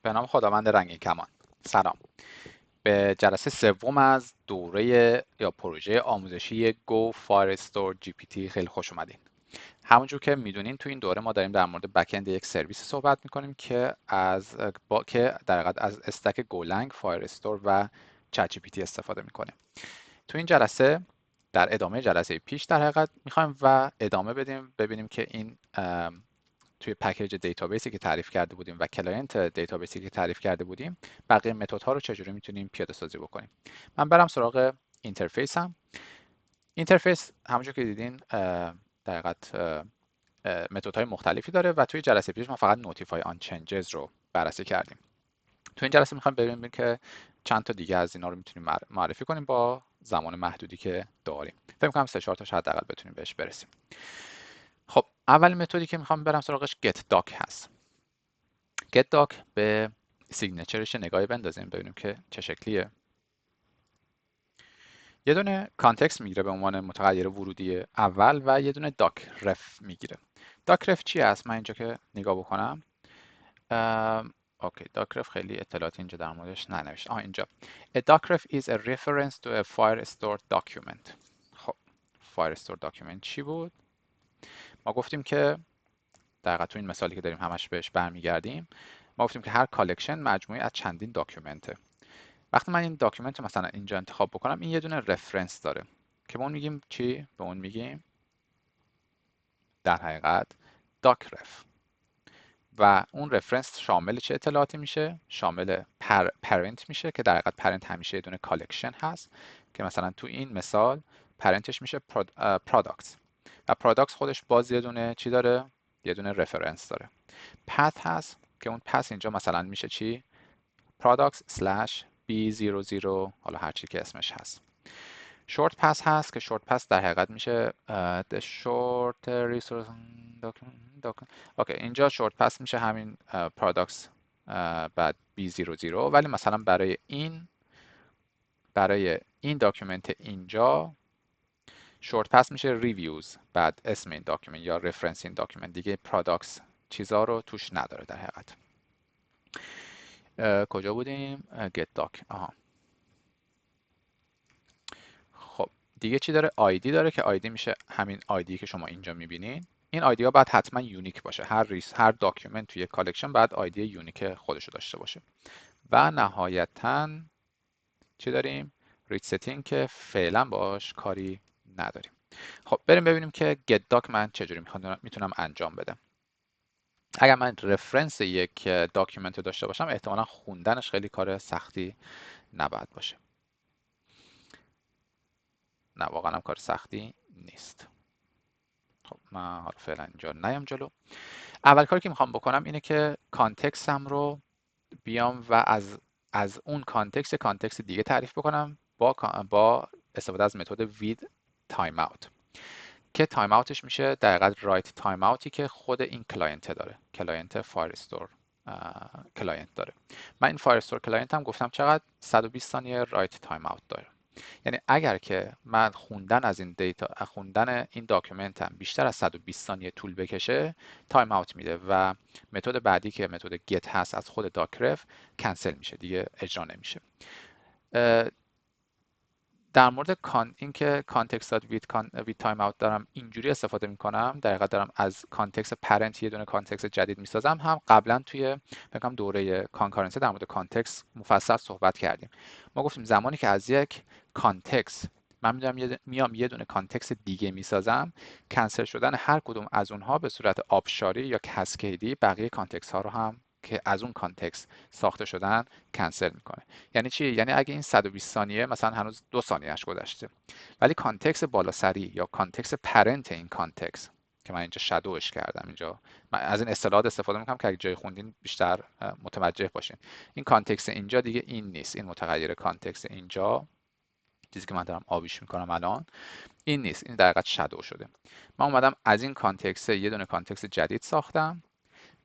به نام خداوند رنگین کمان. سلام. به جلسه سوم از دوره یا پروژه آموزشی Go Firestore GPT خیلی خوش اومدین. همونجور که میدونین تو این دوره ما داریم در مورد بک‌اند یک سرویس صحبت میکنیم که در حقیقت از استک گولنگ، فایرستور و چت جی پی تی استفاده میکنه. تو این جلسه در ادامه جلسه پیش در حقیقت میخوایم و ادامه بدیم ببینیم که این توی پکیج دیتابیسی که تعریف کرده بودیم و کلاینت دیتابیسی که تعریف کرده بودیم بقیه متدها رو چجوری میتونیم پیاده سازی بکنیم. من برم سراغ اینترفیسم. اینترفیس همونجور که دیدین در حقیقت متدهای مختلفی داره و توی جلسه پیش ما فقط نوتیفای آن چنجز رو بررسی کردیم. تو این جلسه میخوایم ببینیم که چند تا دیگه از اینا رو میتونیم معرفی کنیم با زمان محدودی که داریم. فکر کنم 3-4 تاش حداقل بتونیم بهش برسیم. خب اول متدی که میخوام برم سراغش getDoc هست. getDoc به سیگنچرش نگاهی بندازیم ببینیم که چه شکلیه. یه دونه کانتکست میگیره به عنوان متغیر ورودی اول و یه دونه docref میگیره. docref چی هست؟ من اینجا که نگاه بکنم اوکی docref خیلی اطلاعاتی اینجا در موردش ننوشته. اینجا a docref is a reference to a firestore document. خب firestore document چی بود؟ ما گفتیم که در تو این مثالی که داریم همش بهش برمیگردیم. ما گفتیم که هر کالکشن مجموعه از چندین داکیومنته. وقتی من این داکیومنت رو مثلا اینجا انتخاب بکنم این یه دونه رفرنس داره که به اون میگیم چی؟ به اون میگیم در حقیقت docref و اون رفرنس شامل چه اطلاعاتی میشه؟ شامل پرنت میشه که در حقیقت پرنت همیشه یه دونه کالکشن هست که مثلا تو این مثال پرنتش میشه پروداکتس و پروداکتس خودش باز یه دونه چی داره؟ یه دونه رفرنس داره. پث هست که اون پث اینجا مثلا میشه چی؟ products/b00 حالا هر چی که اسمش هست. شورت پث هست که شورت پث در حقیقت میشه the short resource document. اوکی اینجا شورت پث میشه همین products بعد b00 ولی مثلا برای این داکیومنت اینجا شورت پث میشه reviews بعد اسم این داکیومنت یا reference این داکیومنت دیگه products چیزا رو توش نداره در حقیقت. کجا بودیم؟ getDoc. خب دیگه چی داره؟ آیدی داره که آیدی میشه همین آیدی که شما اینجا میبینین. این آیدی ها باید حتما یونیک باشه. هر داکیومنت توی کالکشن باید آیدی یونیک خودشو داشته باشه. و نهایتا چی داریم؟ ریچ ستینگ که فعلا باش کاری نداریم. خب بریم ببینیم که getDoc من چجوری میتونم انجام بدم. اگر من رفرنس یک داکیومنت رو داشته باشم احتمالا خوندنش خیلی کار سختی نباید باشه. نه واقعا هم کار سختی نیست. خب من حالا فعلا اینجا نیام جلو. اول کاری که میخوام بکنم اینه که کانتکستم رو بیام و از اون کانتکست دیگه تعریف بکنم با استفاده از متد with timeout که تایم اوتش میشه در حقیقت رایت تایم اوتی که خود این کلاینت داره. کلاینت فایرستور کلاینت داره. من این فایرستور کلاینت هم گفتم چقدر 120 ثانیه رایت تایم اوت داره. یعنی اگر که من خوندن این داکیومنتم بیشتر از 120 ثانیه طول بکشه تایم اوت میده و متد بعدی که متد get هست از خود docref کنسل میشه دیگه اجرا نمیشه. در مورد اینکه کانتکست وید تایم اوت دارم اینجوری استفاده میکنم در حقیقت دارم از کانتکست پرنت یه دونه کانتکست جدید میسازم. هم قبلا توی فکر دوره کانکارنسی در مورد کانتکست مفصل صحبت کردیم. ما گفتیم زمانی که از یک کانتکست من میام یه دونه کانتکست دیگه میسازم کنسل شدن هر کدوم از اونها به صورت آبشاری یا کسکیدی بقیه کانتکست ها رو هم که از اون کانتکست ساخته شدن کنسل میکنه. یعنی چی؟ یعنی اگه این 120 ثانیه مثلا هنوز 2 ثانیه‌اش گذشته ولی کانتکست بالاسری یا کانتکست پرنت این کانتکست که من اینجا شادوش کردم، اینجا من از این اصطلاحات استفاده میکنم که اگه جای خوندین بیشتر متوجه باشین. این کانتکست اینجا دیگه این نیست، این متغیر کانتکست اینجا چیزی که من دارم آبیش میکنم الان این نیست، این در حقیقت شادو شده. من اومدم از این کانتکست یه دونه کانتکست جدید ساختم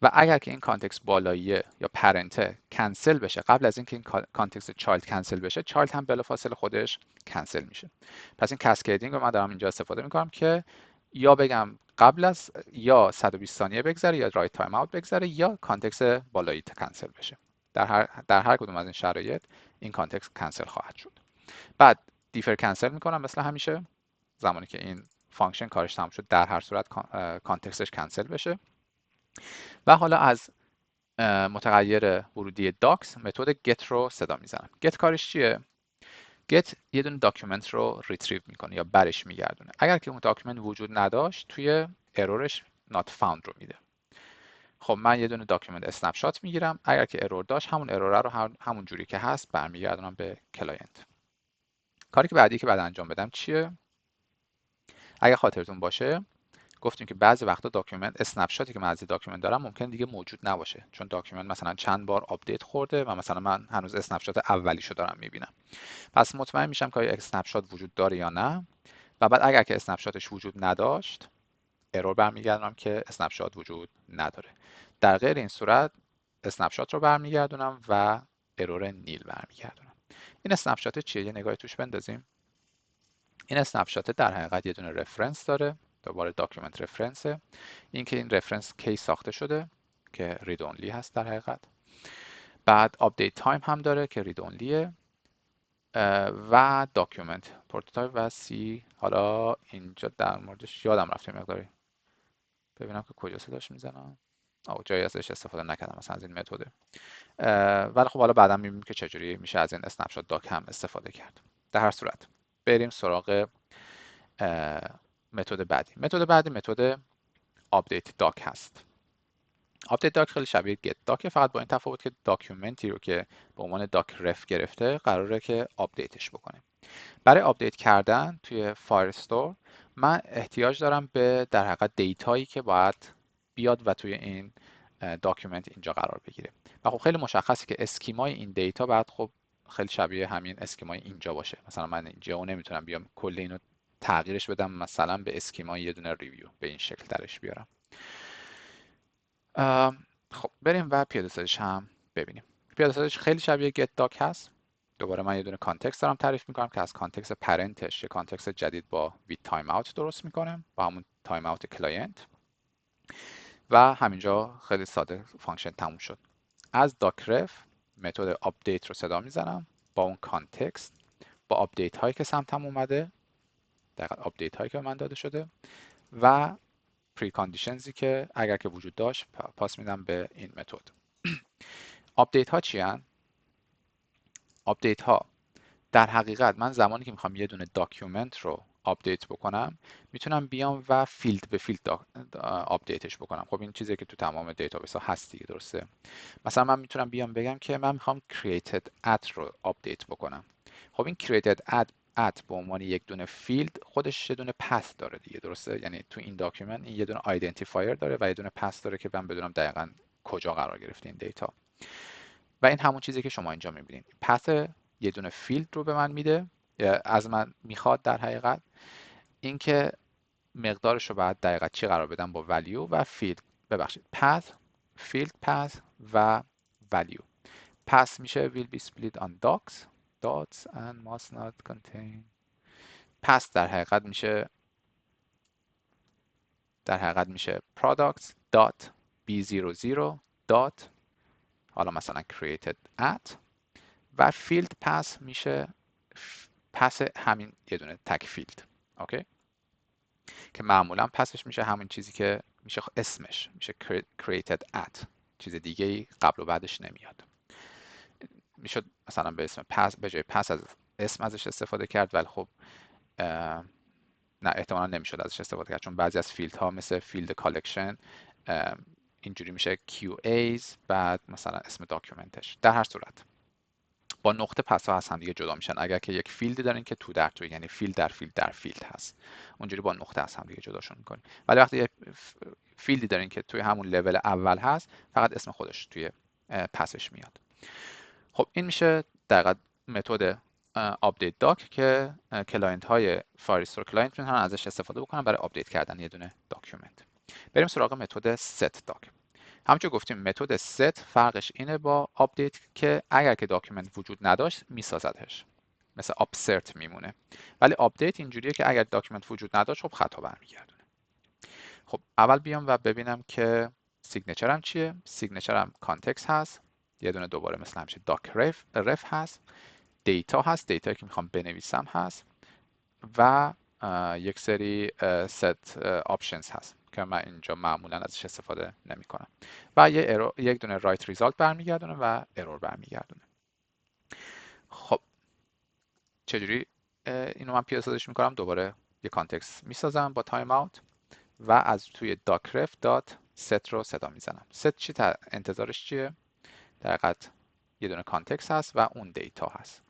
و اگر که این کانتکست بالاییه یا پرنته کنسل بشه قبل از اینکه این کانتکست چایلد کنسل بشه چایلد هم بلافاصله خودش کنسل میشه. پس این کاسکیدینگ رو من دارم اینجا استفاده میکنم که یا بگم قبل از یا 120 ثانیه بگذره یا رایت تایم اوت بگذره یا کانتکست بالایی کنسل بشه. در هر کدوم از این شرایط این کانتکست کنسل خواهد شد. بعد دیفر کنسل میکنم مثل همیشه، زمانی که این فانکشن کارش تموم شد در هر صورت کانتکستش کنسل بشه. و حالا از متغیر ورودی داکس متد get رو صدا میزنم. get کارش چیه؟ get یه دونه داکیومنت رو ریتریو میکنه یا برش میگردونه. اگر که اون داکیومنت وجود نداشت توی ارورش not found رو میده. خب من یه دونه داکیومنت اسنپ شات میگیرم، اگر که ارور داشت همون ارور رو همون جوری که هست برمیگردونم به کلاینت. کاری که بعدی که بعد انجام بدم چیه؟ اگر خاطرتون باشه گفتیم که بعضی وقتا داکیومنت اسنپ شاتی که من از داکیومنت دارم ممکن دیگه موجود نباشه، چون داکیومنت مثلا چند بار آپدیت خورده و مثلا من هنوز اسنپ شات اولیشو دارم میبینم. پس مطمئن میشم که آیا اسنپ شات وجود داره یا نه، و بعد اگر که اسنپ شاتش وجود نداشت ارور برمیگردونم که اسنپ شات وجود نداره. در غیر این صورت اسنپ شات رو برمیگردونم و ارور نیل برمیگردونم. این اسنپ شات چیه؟ یه نگاهی توش بندازیم. این اسنپ شات در حقیقت یه دونه رفرنس داره، دوباره داکیومنت رفرنسه. این که این رفرنس کی ساخته شده که رید اونلی هست در حقیقت. بعد آپدیت تایم هم داره که رید اونلیه و داکیومنت پروتوتایپ و سی. حالا اینجا در موردش یادم رفته مقداری ببینم که کجا صداش میزنم. جایی ازش استفاده نکردم مثلا از این متد. ولی خب حالا بعدا میبینیم که چجوری میشه از این اسنپ شات داک هم استفاده کرد. در هر صورت بریم سراغ متد بعدی. متد آپدیت داک هست. آپدیت داک خیلی شبیه گت داک، فقط با این تفاوت که داکیومنتی رو که به عنوان داک رف گرفته قراره که آپدیتش بکنه. برای آپدیت کردن توی فایرستور من احتیاج دارم به در حقیقت دیتایی که باید بیاد و توی این داکیومنت اینجا قرار بگیره. و خب خیلی مشخصه که اسکیمای این دیتا باید خب خیلی شبیه همین اسکیمای اینجا باشه. مثلا من اینجا نمیتونم بیام کل اینو تغییرش بدم مثلا به اسکیمای یه دونه ریویو به این شکل درش بیارم. خب بریم و پیاده سازیش هم ببینیم. پیاده سازیش خیلی شبیه get doc هست. دوباره من یه دونه کانتکست دارم تعریف میکنم که از کانتکست پرنتش یه کانتکست جدید با with timeout درست میکنه با همون timeout کلاینت و همینجا خیلی ساده فانکشن تموم شد. از docref متد آپدیت رو صدا میزنم با اون کانتکست با آپدیت هایی که سمتم اومده، دقیقاً آپدیت هایی که به من داده شده و پری کاندیشنزی که اگر که وجود داشت پاس میدم به این متد. آپدیت ها چی هن؟ آپدیت ها در حقیقت من زمانی که میخوام یه دونه داکیومنت رو آپدیت بکنم میتونم بیام و فیلد به فیلد آپدیتش بکنم. خب این چیزی که تو تمام دیتابیس ها هست دیگه، درسته؟ مثلا من میتونم بیام بگم که من میخوام created at رو آپدیت بکنم. خب این created at به عنوان یک دونه فیلد خودش یه دونه پث داره دیگه، درسته؟ یعنی تو این داکیومنت این یه دونه آیدنتیفایر داره و یه دونه پث داره که من بدونم دقیقاً کجا قرار گرفته این دیتا. و این همون چیزی که شما اینجا میبینید. پث یه دونه فیلد رو به من میده، از من میخواد در حقیقت اینکه مقدارش رو بعد دقیقاً چی قرار بدم با ولیو و فیلد. ببخشید پث، فیلد پث و ولیو. پث میشه will be split on dots and must not contain. پث در حقیقت میشه products dot b00 dot حالا مثلا created at و فیلد پث میشه پث همین یه دونه تک فیلد. اوکی، که معمولا پثش میشه همین چیزی که میشه اسمش میشه created at، چیز دیگه ای قبل و بعدش نمیاد. میشد مثلا به اسم پث به جای پث از اسم ازش استفاده کرد، ولی خب نه احتمالا نمیشد ازش استفاده کرد چون بعضی از فیلد ها مثل فیلد کالکشن اینجوری میشه QAs بعد مثلا اسم داکیومنتش. در هر صورت با نقطه پس ها از هم دیگه جدا میشن. اگر که یک فیلدی دارین که تو در تو، یعنی فیلد در فیلد در فیلد هست، اونجوری با نقطه از هم دیگه جداشون میکنین. ولی وقتی یک فیلدی دارین که توی همون لول اول هست فقط اسم خودش توی پسش میاد. خب این میشه دقیقاً متد آپدیت داک که کلاینت های فایرستور کلاینت میتونن ازش استفاده بکنن برای آپدیت کردن یه دونه داکیومنت. بریم سراغ متد set داک. همونجور گفتیم متد set فرقش اینه با آپدیت که اگر که داکیومنت وجود نداشت میسازدش، مثل آپسرت میمونه. ولی آپدیت اینجوریه که اگر داکیومنت وجود نداشت خب خطا برمیگردونه. خب اول بیام و ببینم که سیگنچرم چیه. سیگنچرم کانتکست هست، یه دونه دوباره مثل همیشه داک رف هست، دیتا هست، دیتایی که میخوام بنویسم هست و یک سری ست آپشنز هست که من اینجا معمولا ازش استفاده نمی کنم و یک دونه رایت ریزالت برمیگردونه و ارور برمیگردونه. خب چجوری اینو من پیاده سازیش میکنم؟ دوباره یه کانتکست میسازم با تایم اوت و از توی docref دات set رو صدا میزنم. set چی انتظارش چیه؟ در حقیقت یه دونه کانتکست هست و اون دیتا هست.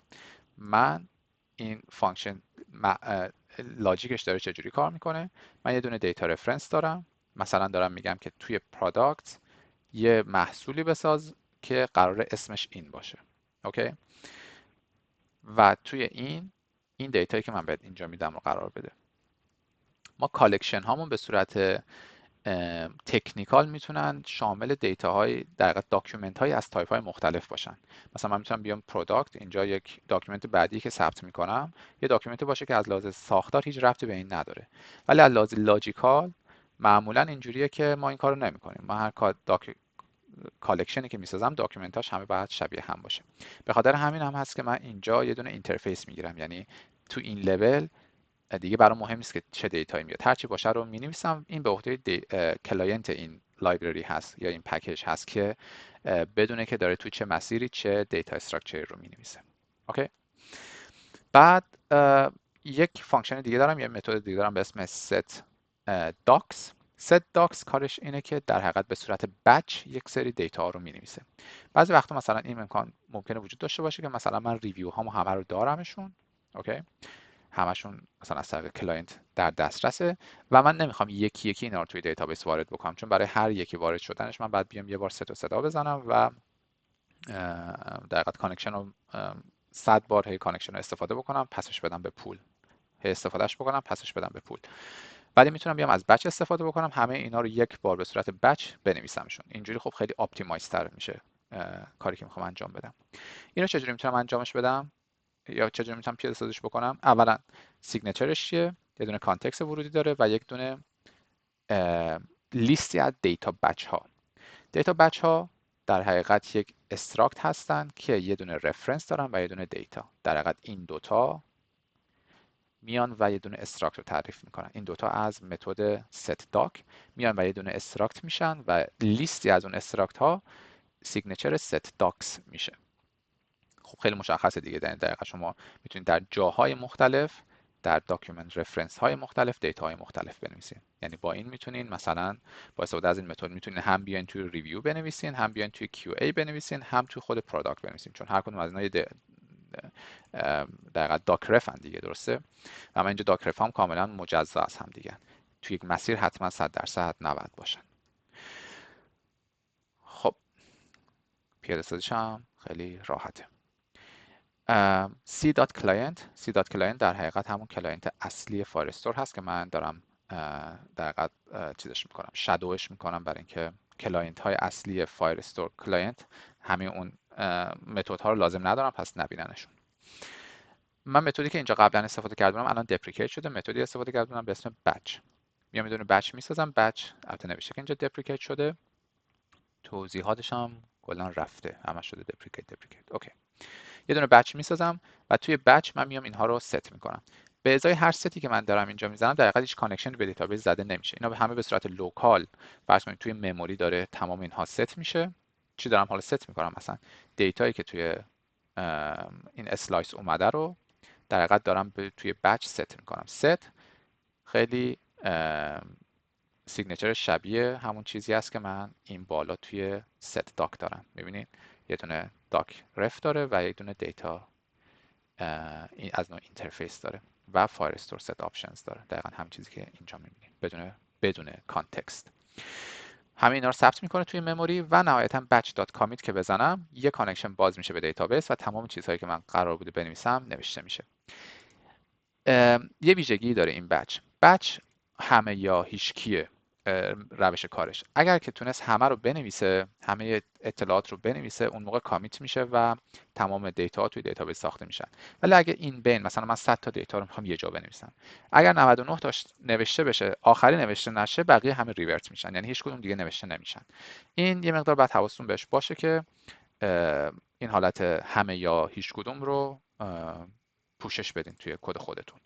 من این فانکشن لاجیکش داره چجوری کار میکنه؟ من یه دونه دیتا رفرنس دارم، مثلا دارم میگم که توی پروداکت یه محصولی بساز که قرار اسمش این باشه. اوکی؟ و توی این دیتایی که من بهت اینجا میدم رو قرار بده. ما کالکشن هامون به صورت تکنیکال میتونن شامل دیتاهای در حقیقت داکیومنت های از تایپ های مختلف باشن. مثلا من میتونم بیام پروداکت، اینجا یک داکیومنت بعدی که ثبت میکنم یه داکیومنت باشه که از لحاظ ساختار هیچ ربطی به این نداره، ولی از لحاظ لاجیکال معمولا اینجوریه که ما این کارو نمیکنیم. ما هر کالکشنی که میسازم داکیومنتاش همه باید شبیه هم باشه. به خاطر همین هم هست که من اینجا یه دونه اینترفیس میگیرم، یعنی تو این لول دیگه برام مهم نیست که چه دیتایی میاد، هر چی باشه رو مینویسم. این به عهده کلاینت این لایبرری هست یا این پکیج هست که بدونه که داره تو چه مسیری چه دیتا استراکچری رو مینویسه. اوکی. بعد یک فانکشن دیگه دارم، یه متد دیگه دارم به اسم set docs. set docs کارش اینه که در حقیقت به صورت بچ یک سری دیتا رو مینویسه. بعضی وقتا مثلا این امکان ممکنه وجود داشته باشه که مثلا من ریویو هامو همه رو دارمشون، اوکی، همشون مثلا از طریق کلاینت در دسترسه و من نمیخوام یکی یکی اینا رو توی دیتابیس وارد بکنم، چون برای هر یکی وارد شدنش من بعد بیام یه بار صدا بزنم و در حقیقت کانکشن رو 100 بار هی کانکشن رو استفاده بکنم پسش بدم به پول، هی استفادهش بکنم پسش بدم به پول. ولی میتونم بیام از بچ استفاده بکنم، همه اینا رو یک بار به صورت بچ بنویسمشون. اینجوری خب خیلی اپتیمایز تر میشه کاری که میخوام انجام بدم. اینو چجوری میتونم انجامش بدم یا چجوری میتونم پیاده سازیش بکنم؟ اولا سیگنچرش چیه؟ یه دونه کانتکست ورودی داره و یک دونه لیستی از دیتا بچ ها. دیتا بچ ها در حقیقت یک استراکت هستن که یه دونه رفرنس دارن و یه دونه دیتا. در حقیقت این دوتا میان و یه دونه استراکت رو تعریف میکنن. این دوتا از متد set doc میان و یه دونه استراکت میشن و لیستی از اون استراکت ها سیگنچر set docs میشه. خب خیلی مشخصه دیگه. در دقیقه شما میتونید در جاهای مختلف در داکیومنت رفرنس های مختلف دیتا های مختلف بنویسین. یعنی با این میتونین مثلا با استفاده از این متد میتونین هم بیاین توی ریویو بنویسین، هم بیاین توی QA بنویسین، هم توی خود پروداکت بنویسین، چون هر کدوم از اینا در واقع داکرف ان دیگه، درسته؟ و من اینجا داکرف هم کاملا مجزا از هم دیگه، توی یک مسیر حتما 100% نباید باشن. خب پیاده سازیش هم خیلی راحته. C.client در حقیقت همون کلاینت اصلی فایرستور هست که من دارم در حقیقت چیزش میکنم، شادوش میکنم برای اینکه کلاینت های اصلی فایرستور کلاینت همه اون متد ها رو لازم ندارم پس نبیننشون. من متدی که اینجا قبلا استفاده کردم الان دپریکیت شده، متدی استفاده کردم به اسم بچ. میام میدونه بچ میسازم، بچ البته نوشته که اینجا دپریکیت شده، توضیحاتش هم کلا رفته، همش شده دپریکیت. اوکی. یه دونه بچ میسازم و توی بچ من میام اینها رو ست میکنم. به ازای هر ستی که من دارم اینجا میزنم در حقیقت هیچ کانکشن به دیتابیس زده نمیشه. اینا همه به صورت لوکال فرض کنید توی مموری داره تمام اینها ست میشه. چی دارم حالا ست میکنم؟ مثلا دیتایی که توی این اسلایس اومده رو در حقیقت دارم توی بچ ست میکنم. ست خیلی سیگنچر شبیه همون چیزی است که من این بالا توی ست داک دارم. میبینید یه دونه داک رف داره و یه دونه دیتا از نوع اینترفیس داره و فایرستور ست آپشنز داره. دقیقا همون چیزی که اینجا میبینید بدون کانتکست. همه اینا رو ثبت میکنه توی مموری و نهایتا batch.commit که بزنم یه کانکشن باز میشه به دیتابیس و تمام چیزهایی که من قرار بوده بنویسم نوشته میشه. یه ویژگی داره این بچ همه یا هیچکیه روش کارش. اگر که تونست همه رو بنویسه، همه اطلاعات رو بنویسه، اون موقع کامیت میشه و تمام دیتا توی دیتابیس ساخته میشن. ولی اگه این بین مثلا من 100 تا دیتا رو میخوام یه جا بنویسم، اگر 99 تاش نوشته بشه آخری نوشته نشه بقیه همه ریورت میشن، یعنی هیچ کدوم دیگه نوشته نمیشن. این یه مقدار باید حواستون بهش باشه که این حالت همه یا هیچ کدوم رو پوشش بدین توی کد خودتون.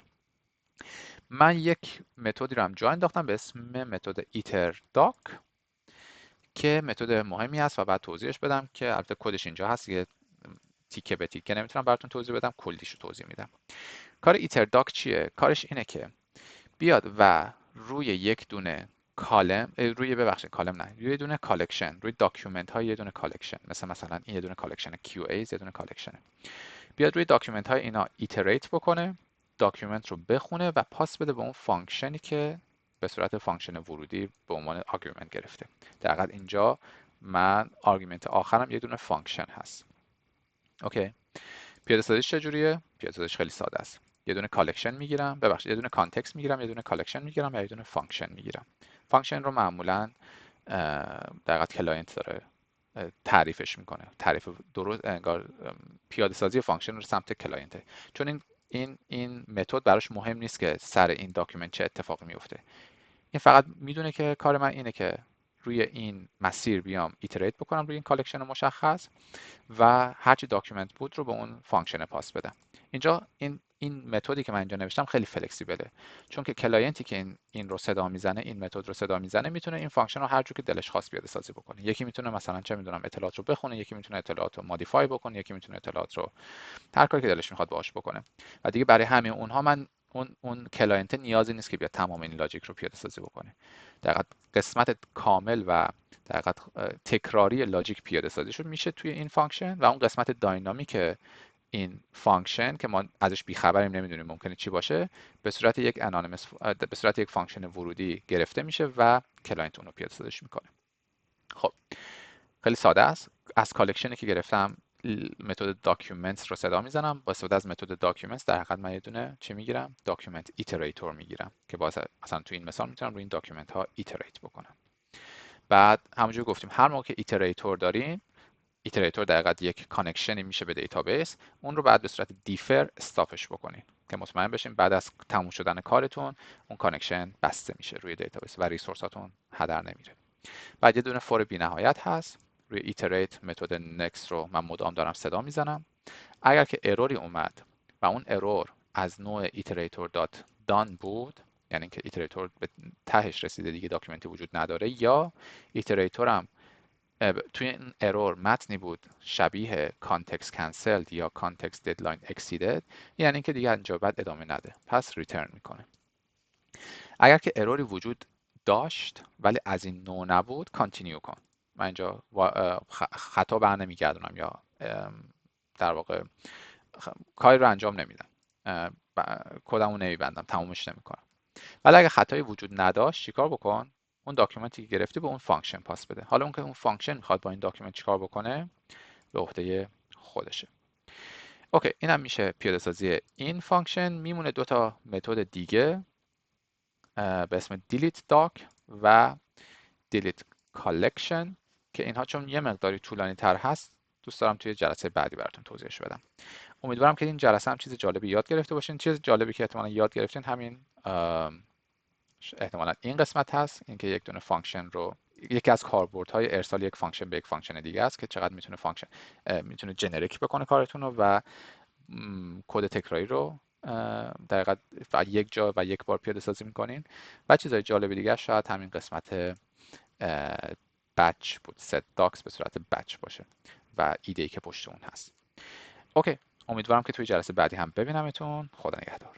من یک متدی رو هم جا انداختم به اسم متد iterdoc که متد مهمی هست و بعد توضیحش بدم که البته کدش اینجا هست، یه تیکه به تیکه نمیتونم براتون توضیح بدم، کلیشو توضیح میدم. کار iterdoc چیه؟ کارش اینه که بیاد و روی یک دونه کالم، کالم نه، روی دونه کالکشن، روی داکیومنت های یه دونه کالکشن، مثلا این یه دونه کالکشن QA، یه دونه کالکشن، بیاد روی داکیومنت های اینا ایتریت بکنه، داکیومنت رو بخونه و پاس بده به اون فانکشنی که به صورت فانکشن ورودی به عنوان آرگومنت گرفته. در حقیقت اینجا من آرگومنت آخرم یه دونه فانکشن هست. اوکی. پیاده سازیش چجوریه؟ پیاده سازیش خیلی ساده است. یه دونه کالکشن میگیرم، یه دونه کانتکست میگیرم، یه دونه کالکشن میگیرم و یه دونه فانکشن میگیرم. فانکشن رو معمولا در حقیقت کلاینت داره تعریفش میکنه. تعریف درست انگار پیاده سازی فانکشن رو سمت کلاینته، چون این متد براش مهم نیست که سر این داکیومنت چه اتفاقی میفته. این فقط میدونه که کار من اینه که روی این مسیر بیام ایتریت بکنم روی این کالکشن مشخص و هرچی داکیومنت بود رو به اون فانکشن پاس بدم. اینجا این متدی که من اینجا نوشتم خیلی فلکسیبله، چون که کلاینتی که این رو صدا میزنه، این متد رو صدا میزنه، میتونه این فانکشن رو هر جور که دلش خواست پیاده سازی بکنه. یکی میتونه مثلا چه میدونم اطلاعات رو بخونه، یکی میتونه اطلاعات رو مودیفای بکنه، یکی میتونه اطلاعات رو هر کاری که دلش میخواد باهاش بکنه. و دیگه برای همه اونها من اون کلاینت نیازی نیست که بیاد تمام این لاجیک رو پیاده سازی بکنه. در قسمت کامل و در تکراری لاجیک پیاده سازی شد میشه توی این فانکشن، و اون قسمت داینامیک این فانکشن که ما ازش بیخبریم، نمیدونیم ممکنه چی باشه، به صورت یک انانیمس، به صورت یک فانکشن ورودی گرفته میشه و کلاینت اون رو پیاده سازیش میکنه. خب خیلی ساده است. از کالکشنی که گرفتم متد داکیومنتس رو صدا میزنم. با استفاده از متد داکیومنتس در حقیقت من یه دونه چی میگیرم؟ داکیومنت ایتریتور میگیرم که باز مثلا تو این مثال میتونم روی این داکیومنت ها ایتریت بکنم. بعد همونجور گفتیم هر موقع که ایتریتور دارین، ایتریتور در حقیقت یک کانکشنی میشه به دیتابیس، اون رو بعد به صورت دیفر استاپش بکنین که مطمئن بشین بعد از تموم شدن کارتون اون کانکشن بسته میشه روی دیتابیس و ریسورساتون هدر نمیره. بعد یه دونه فور بی نهایت هست. روی ایتریت متد نکست رو من مدام دارم صدا میزنم. اگر که اروری اومد و اون ارور از نوع ایتریتور دات دان بود، یعنی اینکه ایتریتور به تهش رسیده دیگه داکیومنتی وجود نداره، یا ایتریتورم توی این ارور متنی بود شبیه کانتکست کنسلد یا کانتکست ددلاین اکسیدد، یعنی اینکه دیگه اینجا بعد ادامه نده، پس ریترن میکنه. اگر که اروری وجود داشت ولی از این نوع نبود، کانتینیو کن. من اینجا خطا بر نمیگردونم یا در واقع کاری رو انجام نمیدم، کدمو نمیبندم، تمومش نمیکنم. ولی اگه خطایی وجود نداشت چیکار بکن؟ اون داکیومنتی که گرفتی به اون فانکشن پاس بده. حالا اون فانکشن میخواد با این داکیومنت چیکار بکنه به عهده خودشه. اوکی، اینم میشه پیاده سازی این فانکشن. میمونه دو تا متد دیگه به اسم delete doc و delete collection که اینها چون یه مقداری طولانی تر هست دوست دارم توی جلسه بعدی براتون توضیحش بدم. امیدوارم که این جلسه هم چیز جالبی یاد گرفته باشین. چیز جالبی که احتمالاً یاد گرفتین همین احتمالاً این قسمت هست، اینکه یک دونه فانکشن رو، یکی از کاربردهای ارسال یک فانکشن به یک فانکشن دیگه است که چقدر میتونه فانکشن میتونه جنریک بکنه کارتون رو و کد تکراری رو در حقیقت یک جا و یک بار پیاده سازی میکنین. و چیزهای جالب دیگه شاید همین قسمت بچ بود، set docs به صورت بچ باشه و ایده‌ای که پشت اون هست. اوکی، امیدوارم که توی جلسه بعدی هم ببینمتون. خدا نگهدار.